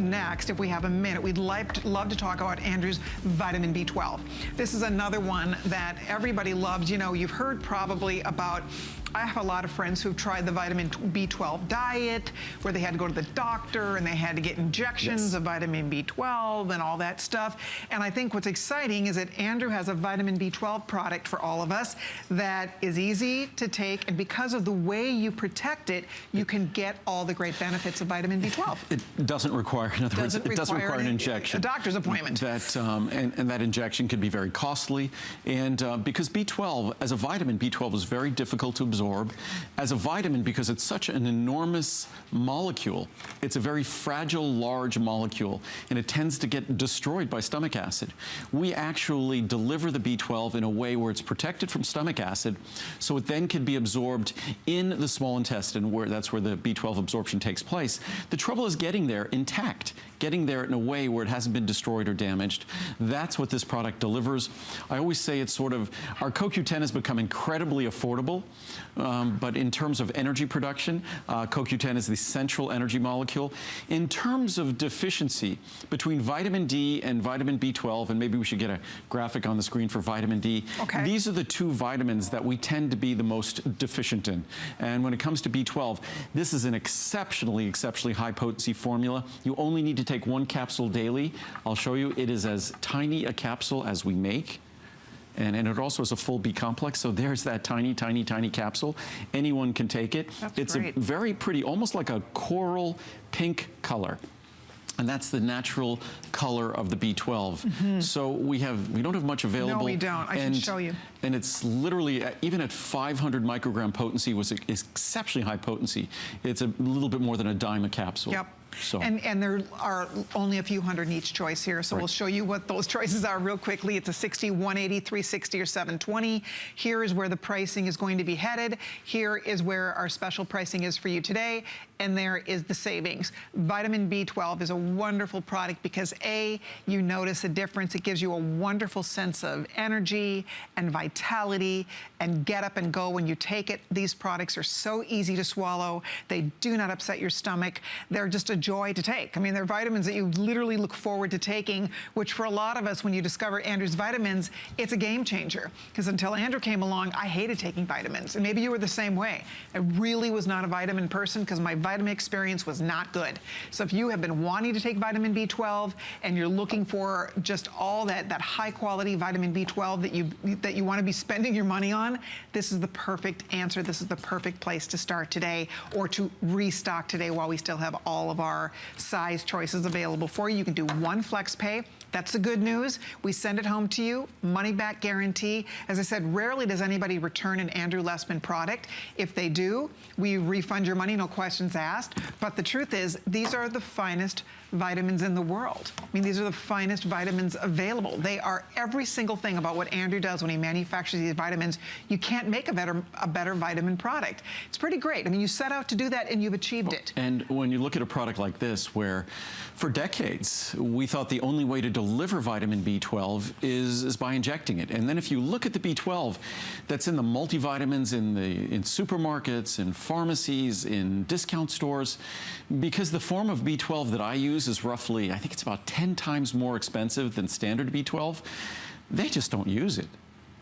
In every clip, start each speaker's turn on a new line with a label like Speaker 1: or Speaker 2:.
Speaker 1: next, if we have a minute, we'd love to talk about Andrew's vitamin B12. This is another one that everybody loves. You know, you've heard probably about, I have a lot of friends who've tried the vitamin B12 diet, where they had to go to the doctor and they had to get injections of vitamin B12 and all that stuff. And I think what's exciting is that Andrew has a vitamin B12 product for all of us that is easy to take, and because of the way you protect it, you can get all the great benefits of vitamin B12.
Speaker 2: It doesn't require, in other words, it doesn't require an injection.
Speaker 1: A doctor's appointment.
Speaker 2: And that injection can be very costly. And because B12, as a vitamin, B12 is very difficult to absorb. As a vitamin, because it's such an enormous molecule, it's a very fragile, large molecule, and it tends to get destroyed by stomach acid. We actually deliver the B12 in a way where it's protected from stomach acid, so it then can be absorbed in the small intestine, where that's where the B12 absorption takes place. The trouble is getting there intact, getting there in a way where it hasn't been destroyed or damaged. That's what this product delivers. I always say it's sort of, our CoQ10 has become incredibly affordable, but in terms of energy production, CoQ10 is the central energy molecule. In terms of deficiency between vitamin D and vitamin B12, and maybe we should get a graphic on the screen for vitamin D. Okay. These are the two vitamins that we tend to be the most deficient in. And when it comes to B12, this is an exceptionally high potency formula. You only need to take one capsule daily. I'll show you, it is as tiny a capsule as we make. And it also is a full B complex, so there's that tiny capsule. Anyone can take it. It's great. A very pretty, almost like a coral pink color. And that's the natural color of the B12. So we don't have much available. No,
Speaker 1: we don't. I can show you.
Speaker 2: And it's literally, even at 500 microgram potency, was exceptionally high potency. It's a little bit more than a dime a capsule.
Speaker 1: Yep. So. And there are only a few hundred in each choice here, so we'll show you what those choices are real quickly. It's a 60, 180, 360, or 720. Here is where the pricing is going to be headed. Here is where our special pricing is for you today, and there is the savings. Vitamin B12 is a wonderful product because A, you notice a difference. It gives you a wonderful sense of energy and vitality and get up and go when you take it. These products are so easy to swallow. They do not upset your stomach. They're just a joy to take. I mean, they're vitamins that you literally look forward to taking, which for a lot of us, when you discover Andrew's vitamins, it's a game changer. Because until Andrew came along, I hated taking vitamins. And maybe you were the same way. I really was not a vitamin person because my vitamin experience was not good. So if you have been wanting to take vitamin B12 and you're looking for just all that high quality vitamin B12 that you want to be spending your money on, this is the perfect answer. This is the perfect place to start today, or to restock today while we still have all of our size choices available for you. You can do one flex pay. That's the good news. We send it home to you, money back guarantee. As I said, rarely does anybody return an Andrew Lessman product. If they do, we refund your money, no questions asked. But the truth is, these are the finest vitamins in the world. I mean, these are the finest vitamins available. They are every single thing about what Andrew does when he manufactures these vitamins. You can't make a better vitamin product. It's pretty great. I mean, you set out to do that and you've achieved it.
Speaker 2: And when you look at a product like this, where for decades we thought the only way to deliver vitamin B12 is by injecting it. And then if you look at the B12 that's in the multivitamins in supermarkets, in pharmacies, in discount stores, because the form of B12 that I use is roughly, I think it's about 10 times more expensive than standard B12, they just don't use it.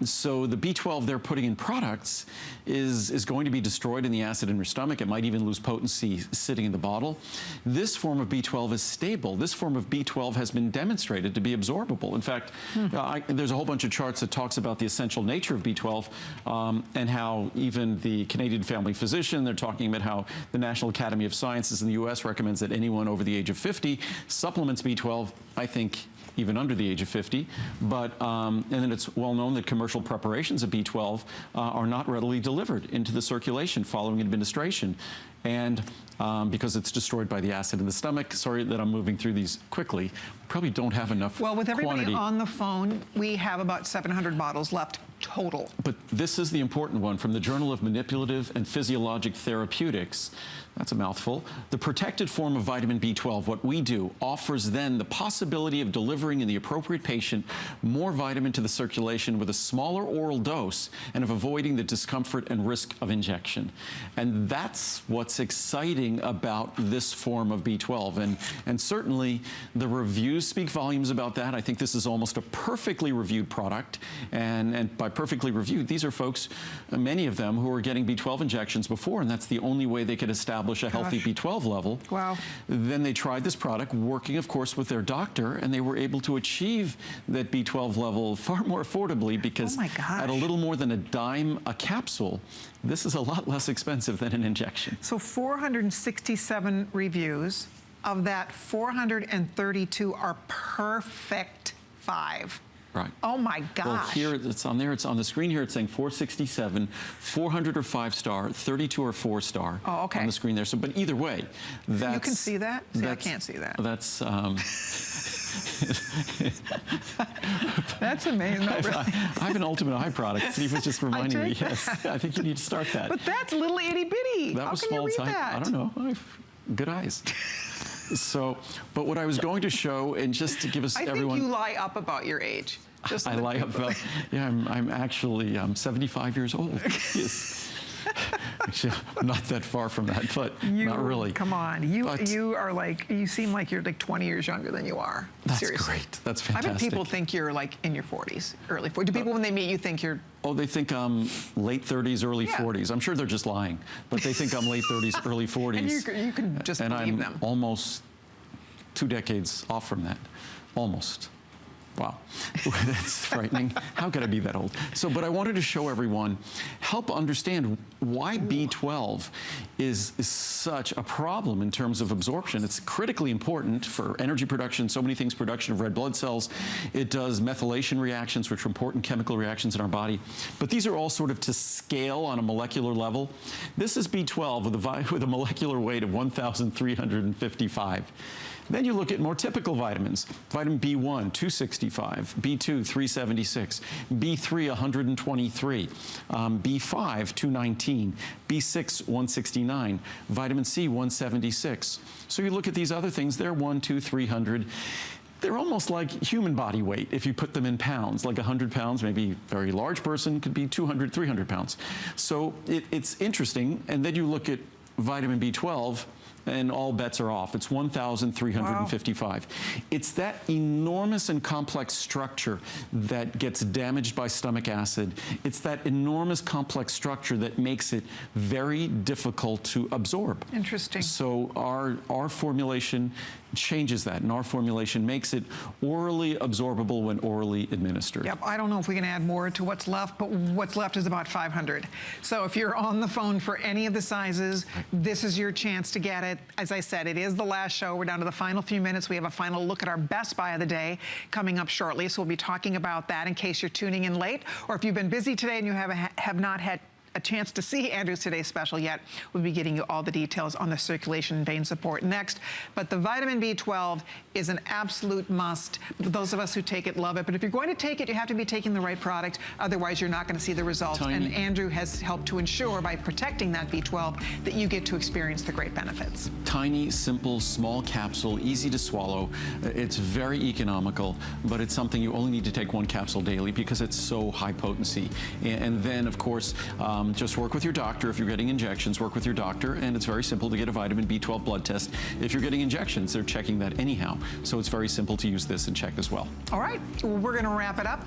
Speaker 2: So the B12 they're putting in products is going to be destroyed in the acid in your stomach. It might even lose potency sitting in the bottle. This form of B12 is stable. This form of B12 has been demonstrated to be absorbable. In fact, there's a whole bunch of charts that talks about the essential nature of B12 and how even the Canadian Family Physician, they're talking about how the National Academy of Sciences in the US recommends that anyone over the age of 50 supplements B12, I think, even under the age of 50, but and then it's well known that commercial preparations of B12 are not readily delivered into the circulation following administration, and because it's destroyed by the acid in the stomach. Sorry that I'm moving through these quickly. Probably don't have enough
Speaker 1: Well, with everybody
Speaker 2: quantity
Speaker 1: on the phone, we have about 700 bottles left total.
Speaker 2: But this is the important one from the Journal of Manipulative and Physiologic Therapeutics. That's a mouthful. The protected form of vitamin B12, what we do, offers then the possibility of delivering in the appropriate patient more vitamin to the circulation with a smaller oral dose and of avoiding the discomfort and risk of injection. And that's what's exciting about this form of B12. And certainly the reviews speak volumes about that. I think this is almost a perfectly reviewed product. And by perfectly reviewed, these are folks, many of them, who are getting B12 injections before, and that's the only way they could establish a healthy B12 level.
Speaker 1: Wow.
Speaker 2: Then they tried this product, working, of course, with their doctor, and they were able to achieve that B12 level far more affordably because at a little more than $0.10 a capsule, this is a lot less expensive than an injection.
Speaker 1: So 467 reviews. Of that, 432 are perfect 5.
Speaker 2: Right.
Speaker 1: Oh my gosh.
Speaker 2: Well, here it's on there. It's on the screen here. It's saying 467, 400 are 5-star, 32 are 4-star.
Speaker 1: Oh, okay.
Speaker 2: On the screen there. So, but either way, that's.
Speaker 1: You can see that? See, I can't see that.
Speaker 2: That's.
Speaker 1: That's amazing. No, really.
Speaker 2: I have an Ultimate Eye product. Steve was just reminding me. Yes, I think you need to start that.
Speaker 1: But that's little itty bitty.
Speaker 2: That
Speaker 1: How
Speaker 2: was
Speaker 1: can
Speaker 2: small
Speaker 1: you read
Speaker 2: sight.
Speaker 1: that?
Speaker 2: I don't know. I have good eyes. So, but what I was going to show, and just to give us everyone.
Speaker 1: I think you lie up about your age. Just
Speaker 2: I lie up about, yeah, I'm actually 75 years old. Yes. Actually, I'm not that far from that, but not really.
Speaker 1: Come on, you are like, you seem like you're like 20 years younger than you are.
Speaker 2: That's
Speaker 1: Seriously.
Speaker 2: great. That's fantastic.
Speaker 1: I bet people think you're like in your 40s, early 40s. Do people, when they meet you, think you're?
Speaker 2: Oh, they think I'm late 30s, early 40s. I'm sure they're just lying, but they think I'm late 30s, early 40s.
Speaker 1: And you can just
Speaker 2: and
Speaker 1: believe
Speaker 2: I'm
Speaker 1: them.
Speaker 2: Almost 2 decades off from that, almost. Wow, that's frightening. How could I be that old? So, but I wanted to show everyone, help understand why B12 is such a problem in terms of absorption. It's critically important for energy production, so many things, production of red blood cells. It does methylation reactions, which are important chemical reactions in our body. But these are all sort of to scale on a molecular level. This is B12 with a molecular weight of 1,355. Then you look at more typical vitamins. Vitamin B1, 265, B2, 376, B3, 123, B5, 219, B6, 169, vitamin C, 176. So you look at these other things, they're 1, 2, 300. They're almost like human body weight if you put them in pounds, like 100 pounds, maybe a very large person could be 200, 300 pounds. So it's interesting. And then you look at vitamin B12, and all bets are off. It's 1,355. Wow. It's that enormous and complex structure that gets damaged by stomach acid. It's that enormous complex structure that makes it very difficult to absorb.
Speaker 1: Interesting.
Speaker 2: So our formulation changes that, and our formulation makes it orally absorbable when orally administered.
Speaker 1: Yep, I don't know if we can add more to what's left, but what's left is about 500. So if you're on the phone for any of the sizes, this is your chance to get it. As I said, it is the last show. We're down to the final few minutes. We have a final look at our best buy of the day coming up shortly, so we'll be talking about that in case you're tuning in late, or if you've been busy today and you have not had a chance to see Andrew's Today's Special yet. We'll be getting you all the details on the circulation and vein support next. But the vitamin B12 is an absolute must. Those of us who take it love it. But if you're going to take it, you have to be taking the right product. Otherwise, you're not going to see the results. And Andrew has helped to ensure by protecting that B12 that you get to experience the great benefits.
Speaker 2: Tiny, simple, small capsule, easy to swallow. It's very economical, but it's something you only need to take 1 capsule daily because it's so high potency. And then, of course, just work with your doctor. If you're getting injections, work with your doctor, and it's very simple to get a vitamin B12 blood test. If you're getting injections, they're checking that anyhow. So it's very simple to use this and check as well.
Speaker 1: All right, well, we're going to wrap it up.